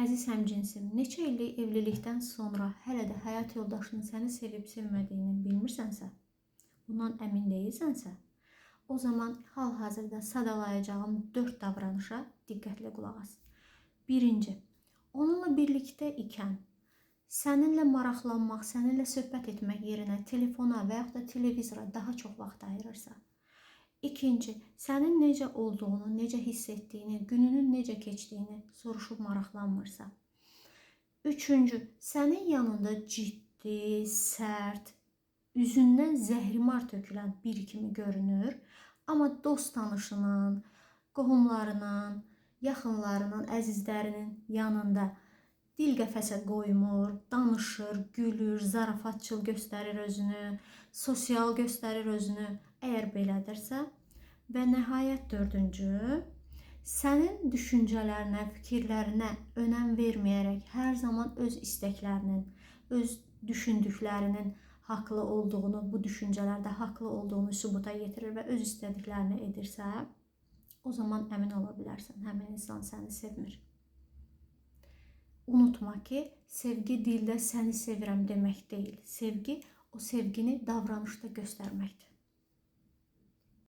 Əziz həmcinsim, neçə illik evlilikdən sonra hələ də həyat yoldaşının səni sevib sevmədiyini bilmirsənsə, bundan əmin deyilsənsə, o zaman hal-hazırda sadalayacağım 4 davranışa diqqətlə qulaq as. Birinci, onunla birlikdə ikən səninlə maraqlanmaq, səninlə söhbət etmək yerinə telefona və yaxud da televizora daha çox vaxt ayırırsa. İkinci, sənin necə olduğunu, necə hiss etdiyini, gününün necə keçdiyini soruşub maraqlanmırsa. Üçüncü, sənin yanında ciddi, sərt, üzündən zəhrimar tökülən biri kimi görünür, amma dost tanışının, qohumlarının, yaxınlarının, əzizlərinin yanında dil qəfəsə qoymur, danışır, gülür, zarafatçıl göstərir özünü, sosial göstərir özünü, əgər belədirsə. Və nəhayət dördüncü, sənin düşüncələrinə, fikirlərinə önəm verməyərək hər zaman öz istəklərinin, öz düşündüklərinin haqlı olduğunu, bu düşüncələrdə haqlı olduğunu sübuta yetirir və öz istədiklərini edirsə, o zaman əmin ola bilərsən, həmin insan səni sevmir. Unutma ki, sevgi dildə səni sevirəm demək deyil. Sevgi o sevgini davranışda göstərməkdir.